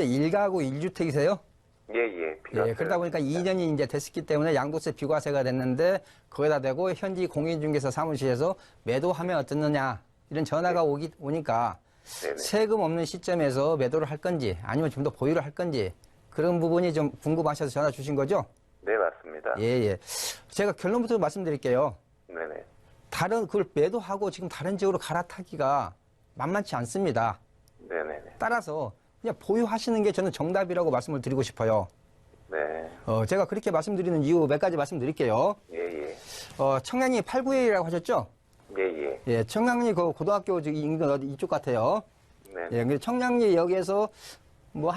현재 1가구 1주택이세요? 예. 비과세. 예, 그러다 보니까 2년이 이제 됐기 때문에 양도세 비과세가 됐는데 거기다 대고 현지 공인중개사 사무실에서 매도하면 어떻느냐 이런 전화가 오니까 네네. 세금 없는 시점에서 매도를 할 건지 아니면 좀 더 보유를 할 건지 그런 부분이 좀 궁금하셔서 전화 주신 거죠? 네, 맞습니다. 예. 제가 결론부터 말씀드릴게요. 네네. 그걸 매도하고 지금 다른 지역으로 갈아타기가 만만치 않습니다. 네네네. 따라서 그냥 보유하시는 게 저는 정답이라고 말씀을 드리고 싶어요. 네. 제가 그렇게 말씀드리는 이유 몇 가지 말씀드릴게요. 예. 청량리 8구역이라고 하셨죠? 예. 예, 청량리 그 고등학교 인근 어디 이쪽 같아요. 네. 예, 근데 청량리 역에서 뭐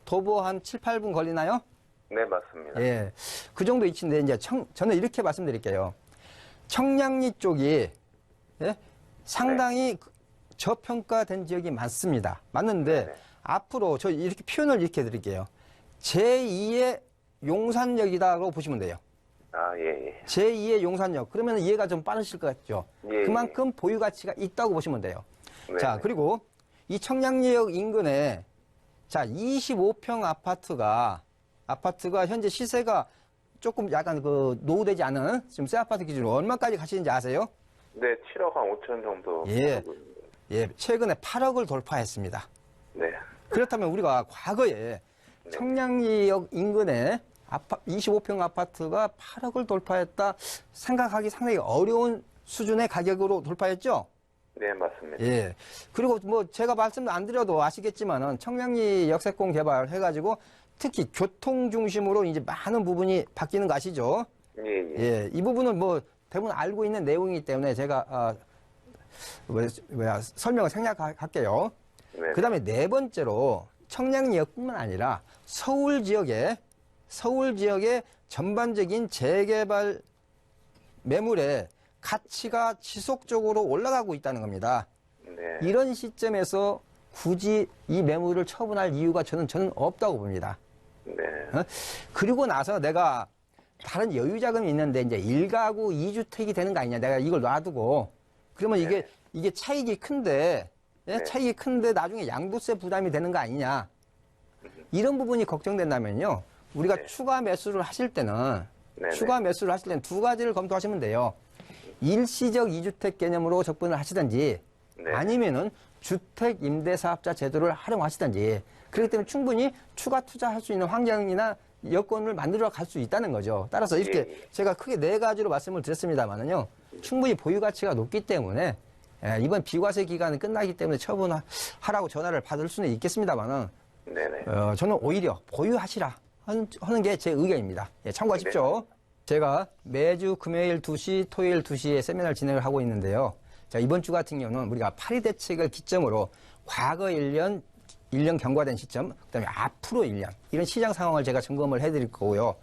도보 한 7, 8분 걸리나요? 네, 맞습니다. 예. 그 정도 위치인데 이제 저는 이렇게 말씀드릴게요. 청량리 쪽이 예? 상당히 저평가된 지역이 많습니다. 맞는데 네네. 앞으로 저 이렇게 표현을 이렇게 드릴게요. 제2의 용산역이다라고 보시면 돼요. 예. 제2의 용산역. 그러면 이해가 좀 빠르실 것 같죠? 예. 그만큼 보유 가치가 있다고 보시면 돼요. 네네. 자, 그리고 이 청량리역 인근에 자, 25평 아파트가 현재 시세가 조금 약간 노후되지 않은 지금 새 아파트 기준으로 얼마까지 가시는지 아세요? 네, 7억 한 5천 정도. 예. 하고 있는데. 예, 최근에 8억을 돌파했습니다. 네. 그렇다면 우리가 과거에 청량리역 인근에 25평 아파트가 8억을 돌파했다 생각하기 상당히 어려운 수준의 가격으로 돌파했죠? 네, 맞습니다. 예. 그리고 뭐 제가 말씀 안 드려도 아시겠지만은 청량리 역세권 개발 해가지고 특히 교통 중심으로 이제 많은 부분이 바뀌는 거 아시죠? 예. 예. 이 부분은 뭐 대부분 알고 있는 내용이기 때문에 제가 설명을 생략할게요. 네. 그 다음에 네 번째로 청량리역뿐만 아니라 서울 지역의 전반적인 재개발 매물의 가치가 지속적으로 올라가고 있다는 겁니다. 네. 이런 시점에서 굳이 이 매물을 처분할 이유가 저는 없다고 봅니다. 네. 그리고 나서 내가 다른 여유 자금이 있는데 이제 1가구 2주택이 되는 거 아니냐. 내가 이걸 놔두고 그러면 이게 차익이 큰데 예? 차익이 큰데 나중에 양도세 부담이 되는 거 아니냐. 이런 부분이 걱정된다면요. 우리가 추가 매수를 하실 때는 두 가지를 검토하시면 돼요. 일시적 2주택 개념으로 접근을 하시든지 아니면은 주택 임대사업자 제도를 활용하시든지 그렇기 때문에 충분히 추가 투자할 수 있는 환경이나 여건을 만들어 갈 수 있다는 거죠. 따라서 이렇게 제가 크게 네 가지로 말씀을 드렸습니다만은요. 충분히 보유 가치가 높기 때문에 이번 비과세 기간이 끝나기 때문에 처분하라고 전화를 받을 수는 있겠습니다만은 저는 오히려 보유하시라 하는 게 제 의견입니다. 예, 참고하십시오. 제가 매주 금요일 2시, 토요일 2시에 세미나를 진행을 하고 있는데요. 자, 이번 주 같은 경우는 우리가 파리 대책을 기점으로 과거 1년 경과된 시점, 그 다음에 앞으로 1년, 이런 시장 상황을 제가 점검을 해드릴 거고요.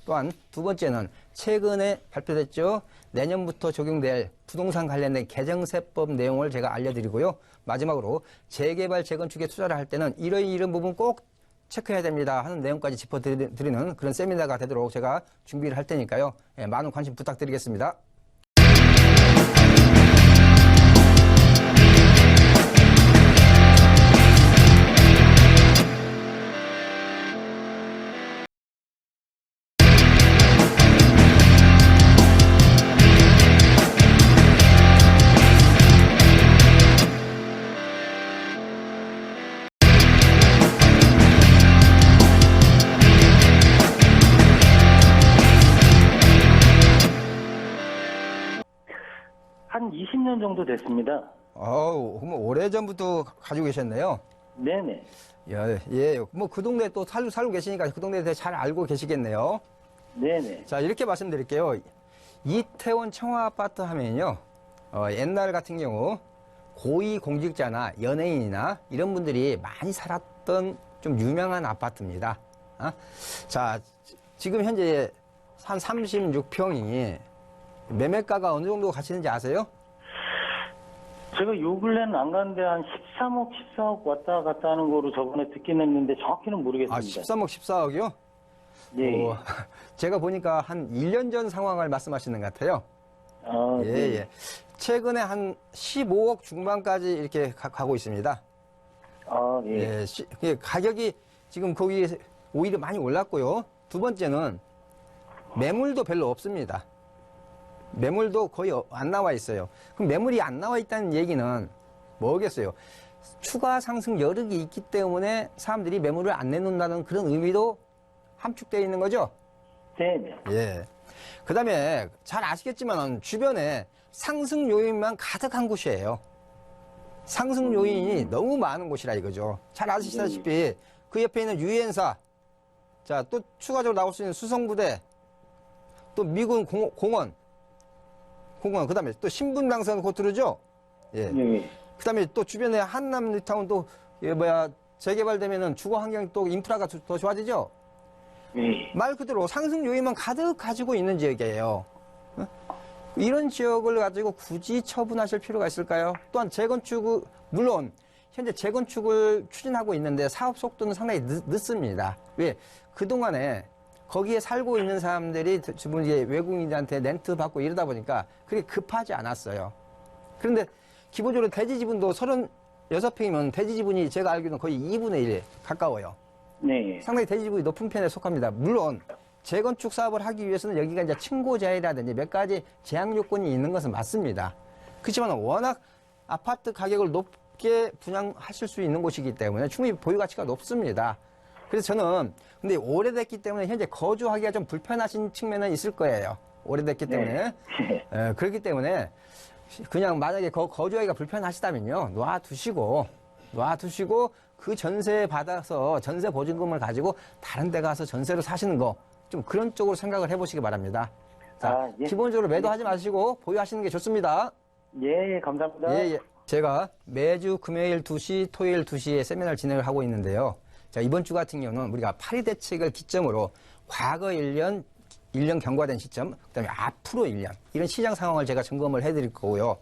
또한 두 번째는 최근에 발표됐죠. 내년부터 적용될 부동산 관련된 개정세법 내용을 제가 알려드리고요. 마지막으로 재개발, 재건축에 투자를 할 때는 이런 부분 꼭 체크해야 됩니다 하는 내용까지 짚어드리는 그런 세미나가 되도록 제가 준비를 할 테니까요. 예, 많은 관심 부탁드리겠습니다. 한 20년 정도 됐습니다. 그럼 오래전부터 가지고 계셨네요. 네네. 예. 뭐 그 동네 또 살고 계시니까 그 동네에 대해 잘 알고 계시겠네요. 네네. 자, 이렇게 말씀드릴게요. 이태원 청아아파트 하면요. 옛날 같은 경우 고위공직자나 연예인이나 이런 분들이 많이 살았던 좀 유명한 아파트입니다. 자, 지금 현재 한 36평이 매매가가 어느 정도 가시는지 아세요? 제가 요 근래는 안 가는데 한 13억, 14억 왔다 갔다 하는 거로 저번에 듣긴 했는데 정확히는 모르겠습니다. 13억, 14억이요? 예. 제가 보니까 한 1년 전 상황을 말씀하시는 것 같아요. 네. 최근에 한 15억 중반까지 이렇게 가고 있습니다. 예. 가격이 지금 거기 오히려 많이 올랐고요. 두 번째는 매물도 별로 없습니다. 매물도 거의 안 나와 있어요. 그럼 매물이 안 나와 있다는 얘기는 뭐겠어요? 추가 상승 여력이 있기 때문에 사람들이 매물을 안 내놓는다는 그런 의미도 함축되어 있는 거죠? 네. 예. 그 다음에 잘 아시겠지만 주변에 상승 요인만 가득한 곳이에요. 상승 요인이 너무 많은 곳이라 이거죠. 잘 아시다시피 그 옆에 있는 유엔사, 자, 또 추가적으로 나올 수 있는 수성부대, 또 미군 공원, 그 다음에 또 신분당선 코트르죠? 예. 네. 그 다음에 또 주변에 한남 뉴타운 또, 재개발되면은 주거 환경이 또 인프라가 더 좋아지죠? 네. 말 그대로 상승 요인만 가득 가지고 있는 지역이에요. 어? 이런 지역을 가지고 굳이 처분하실 필요가 있을까요? 또한 재건축, 물론 현재 재건축을 추진하고 있는데 사업 속도는 상당히 늦습니다. 왜? 그동안에 거기에 살고 있는 사람들이 지금 이제 외국인들한테 렌트 받고 이러다 보니까 그게 급하지 않았어요. 그런데 기본적으로 대지 지분도 36평이면 대지 지분이 제가 알기로는 거의 2분의 1에 가까워요. 네. 상당히 대지 지분이 높은 편에 속합니다. 물론 재건축 사업을 하기 위해서는 여기가 이제 층고제한이라든지 몇 가지 제한 요건이 있는 것은 맞습니다. 그렇지만 워낙 아파트 가격을 높게 분양하실 수 있는 곳이기 때문에 충분히 보유 가치가 높습니다. 그래서 저는 근데 오래됐기 때문에 현재 거주하기가 좀 불편하신 측면은 있을 거예요. 오래됐기 때문에. 그렇기 때문에 그냥 만약에 거주하기가 불편하시다면요. 놔두시고 그 전세 받아서 전세 보증금을 가지고 다른 데 가서 전세로 사시는 거 좀 그런 쪽으로 생각을 해보시기 바랍니다. 자, 예. 기본적으로 매도하지 마시고 보유하시는 게 좋습니다. 예, 감사합니다. 예. 제가 매주 금요일 2시, 토요일 2시에 세미나를 진행을 하고 있는데요. 자, 이번 주 같은 경우는 우리가 파리 대책을 기점으로 과거 1년 경과된 시점, 그 다음에 앞으로 1년, 이런 시장 상황을 제가 점검을 해드릴 거고요.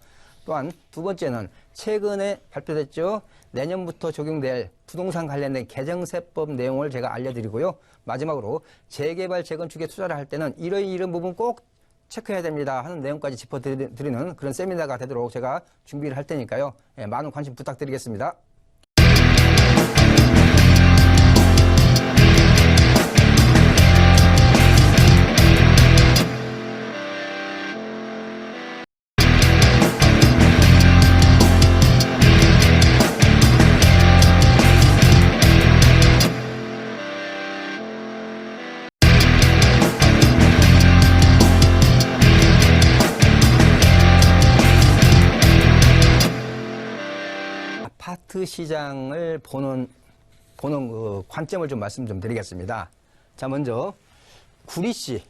또한 두 번째는 최근에 발표됐죠. 내년부터 적용될 부동산 관련된 개정세법 내용을 제가 알려드리고요. 마지막으로 재개발, 재건축에 투자를 할 때는 이런 부분 꼭 체크해야 됩니다 하는 내용까지 짚어드리는 그런 세미나가 되도록 제가 준비를 할 테니까요. 예, 많은 관심 부탁드리겠습니다. 아파트 시장을 보는 그 관점을 좀 말씀 좀 드리겠습니다. 자, 먼저 구리시.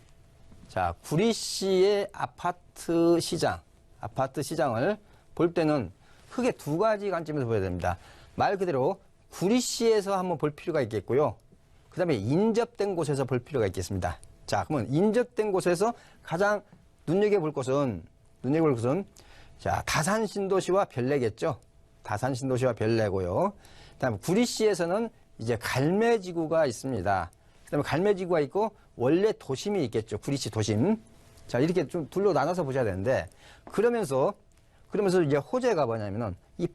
자, 구리시의 아파트 시장을 볼 때는 크게 두 가지 관점에서 보여야 됩니다. 말 그대로 구리시에서 한번 볼 필요가 있겠고요. 그 다음에 인접된 곳에서 볼 필요가 있겠습니다. 자, 그러면 인접된 곳에서 가장 눈여겨볼 것은 자, 다산 신도시와 별내겠죠. 다산 신도시와 별내고요. 그다음에 구리시에서는 이제 갈매지구가 있습니다. 그다음에 갈매지구가 있고 원래 도심이 있겠죠. 구리시 도심. 자, 이렇게 좀 둘로 나눠서 보셔야 되는데 그러면서 이제 호재가 뭐냐면은 이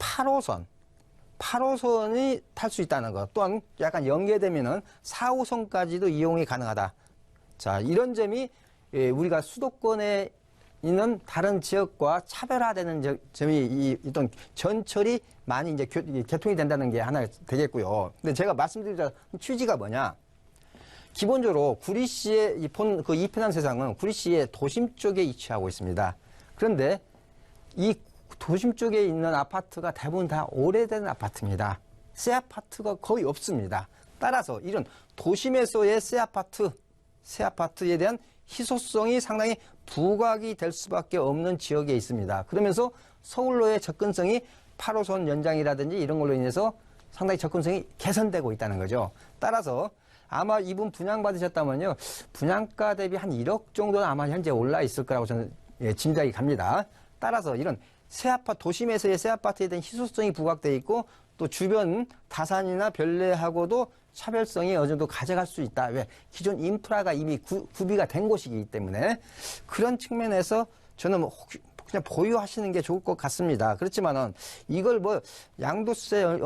8호선이 탈 수 있다는 것. 또한 약간 연계되면은 4호선까지도 이용이 가능하다. 자, 이런 점이 우리가 수도권에 있는 다른 지역과 차별화되는 점이 어떤 전철이 많이 이제 개통이 된다는 게 하나 되겠고요. 근데 제가 말씀드리자 취지가 뭐냐? 기본적으로 구리시의 이 편한 세상은 구리시의 도심 쪽에 위치하고 있습니다. 그런데 이 도심 쪽에 있는 아파트가 대부분 다 오래된 아파트입니다. 새 아파트가 거의 없습니다. 따라서 이런 도심에서의 새 아파트에 대한 희소성이 상당히 부각이 될 수밖에 없는 지역에 있습니다. 그러면서 서울로의 접근성이 8호선 연장이라든지 이런 걸로 인해서 상당히 접근성이 개선되고 있다는 거죠. 따라서 아마 이분 분양받으셨다면요. 분양가 대비 한 1억 정도는 아마 현재 올라 있을 거라고 저는 짐작이 갑니다. 따라서 이런 새 아파트, 도심에서의 새 아파트에 대한 희소성이 부각되어 있고 또 주변 다산이나 별내하고도 차별성이 어느 정도 가져갈 수 있다. 왜? 기존 인프라가 이미 구비가 된 곳이기 때문에 그런 측면에서 저는 그냥 보유하시는 게 좋을 것 같습니다. 그렇지만은 이걸 뭐 양도세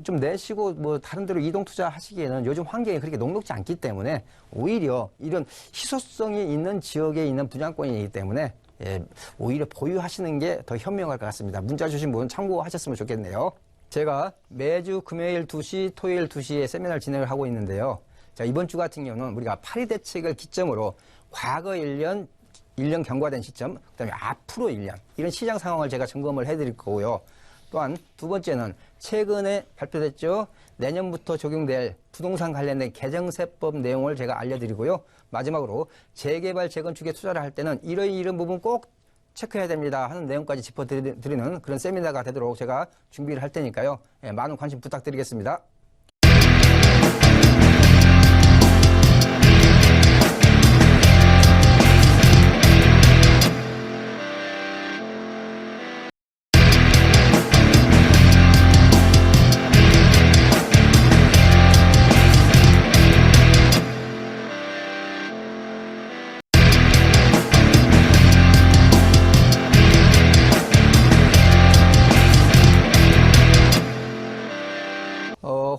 좀 내시고 뭐 다른 데로 이동 투자하시기에는 요즘 환경이 그렇게 녹록지 않기 때문에 오히려 이런 희소성이 있는 지역에 있는 분양권이기 때문에 예, 오히려 보유하시는 게 더 현명할 것 같습니다. 문자 주신 분 참고하셨으면 좋겠네요. 제가 매주 금요일 2시, 토요일 2시에 세미나를 진행을 하고 있는데요. 자, 이번 주 같은 경우는 우리가 파리 대책을 기점으로 과거 1년 경과된 시점, 그다음에 앞으로 1년 이런 시장 상황을 제가 점검을 해드릴 거고요. 또한 두 번째는 최근에 발표됐죠. 내년부터 적용될 부동산 관련된 개정세법 내용을 제가 알려드리고요. 마지막으로 재개발, 재건축에 투자를 할 때는 이런 부분 꼭 체크해야 됩니다 하는 내용까지 짚어드리는 그런 세미나가 되도록 제가 준비를 할 테니까요. 예, 많은 관심 부탁드리겠습니다.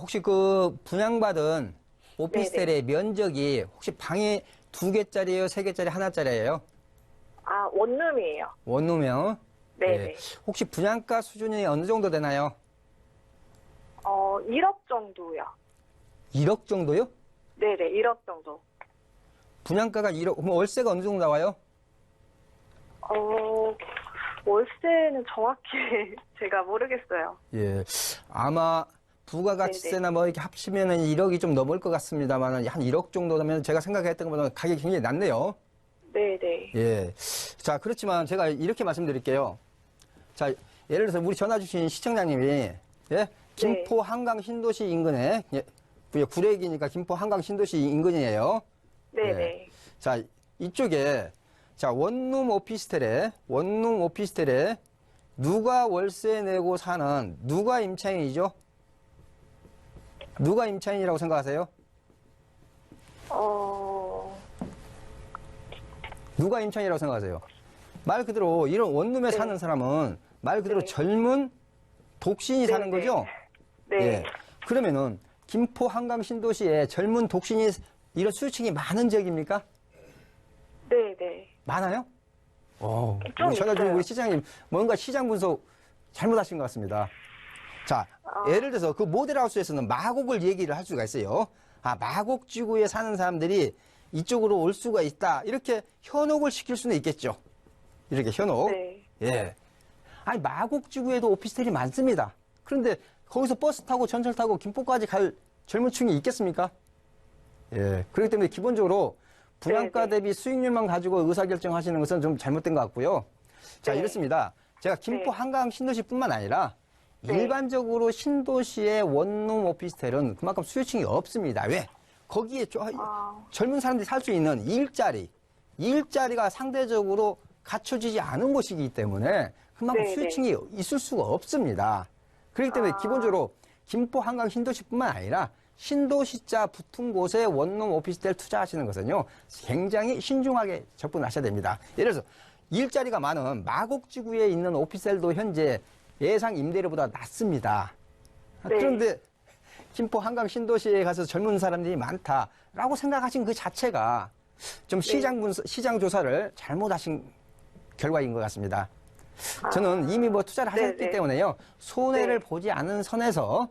혹시 그 분양받은 오피스텔의 면적이 혹시 방이 2개짜리예요, 3개짜리, 하나짜리예요? 아, 원룸이에요. 원룸이요? 네네. 혹시 분양가 수준이 어느 정도 되나요? 1억 정도요. 1억 정도요? 네네, 1억 정도. 분양가가 1억, 그럼 월세가 어느 정도 나와요? 월세는 정확히 제가 모르겠어요. 예. 아마 부가가치세나 뭐 이렇게 합치면은 1억이 좀 넘을 것 같습니다만 한 1억 정도 되면 제가 생각했던 것보다 가격이 굉장히 낮네요. 네네. 예. 자, 그렇지만 제가 이렇게 말씀드릴게요. 자, 예를 들어서 우리 전화 주신 시청자님이, 예? 김포 한강 신도시 인근에, 예, 구례기니까 김포 한강 신도시 인근이에요. 네네. 예. 자, 이쪽에, 자, 원룸 오피스텔에 누가 월세 내고 사는, 누가 임차인이죠? 누가 임차인이라고 생각하세요? 누가 임차인이라고 생각하세요? 말 그대로 이런 원룸에 사는 사람은 말 그대로 젊은 독신이 사는 거죠? 네. 예. 그러면은 김포 한강 신도시에 젊은 독신이 이런 수요층이 많은 지역입니까? 네네. 많아요? 좀 우리 전화 주신 있어요. 우리 시장님 뭔가 시장 분석 잘못하신 것 같습니다. 자, 예를 들어서 그 모델하우스에서는 마곡을 얘기를 할 수가 있어요. 아, 마곡 지구에 사는 사람들이 이쪽으로 올 수가 있다. 이렇게 현혹을 시킬 수는 있겠죠. 이렇게 현혹. 네. 예. 아니, 마곡 지구에도 오피스텔이 많습니다. 그런데 거기서 버스 타고 전철 타고 김포까지 갈 젊은 층이 있겠습니까? 예. 그렇기 때문에 기본적으로 분양가 네, 네. 대비 수익률만 가지고 의사결정하시는 것은 좀 잘못된 것 같고요. 자, 네. 이렇습니다. 제가 김포 네. 한강 신도시뿐만 아니라 네. 일반적으로 신도시의 원룸 오피스텔은 그만큼 수요층이 없습니다. 왜? 거기에 젊은 사람들이 살 수 있는 일자리가 상대적으로 갖춰지지 않은 곳이기 때문에 그만큼 네, 수요층이 있을 수가 없습니다. 그렇기 때문에 기본적으로 김포 한강 신도시뿐만 아니라 신도시자 붙은 곳에 원룸 오피스텔 투자하시는 것은요, 굉장히 신중하게 접근하셔야 됩니다. 예를 들어서 일자리가 많은 마곡지구에 있는 오피스텔도 현재 예상 임대료보다 낮습니다. 네. 그런데 김포 한강 신도시에 가서 젊은 사람들이 많다라고 생각하신 그 자체가 좀 시장 조사를 잘못하신 결과인 것 같습니다. 저는 이미 뭐 투자를 하셨기 네. 때문에요. 손해를 네. 보지 않은 선에서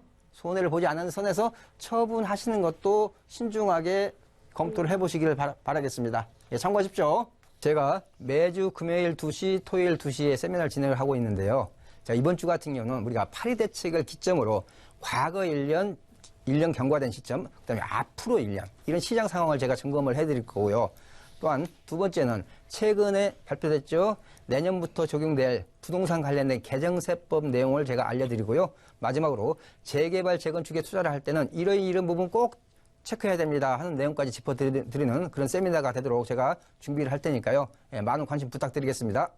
처분하시는 것도 신중하게 검토를 해보시기를 바라겠습니다. 예, 참고하십시오. 제가 매주 금요일 2시, 토요일 2시에 세미나를 진행을 하고 있는데요. 자, 이번 주 같은 경우는 우리가 파리 대책을 기점으로 과거 1년 경과된 시점, 그다음에 앞으로 1년 이런 시장 상황을 제가 점검을 해드릴 거고요. 또한 두 번째는 최근에 발표됐죠. 내년부터 적용될 부동산 관련된 개정세법 내용을 제가 알려드리고요. 마지막으로 재개발, 재건축에 투자를 할 때는 이런 부분 꼭 체크해야 됩니다 하는 내용까지 짚어드리는 그런 세미나가 되도록 제가 준비를 할 테니까요. 예, 많은 관심 부탁드리겠습니다.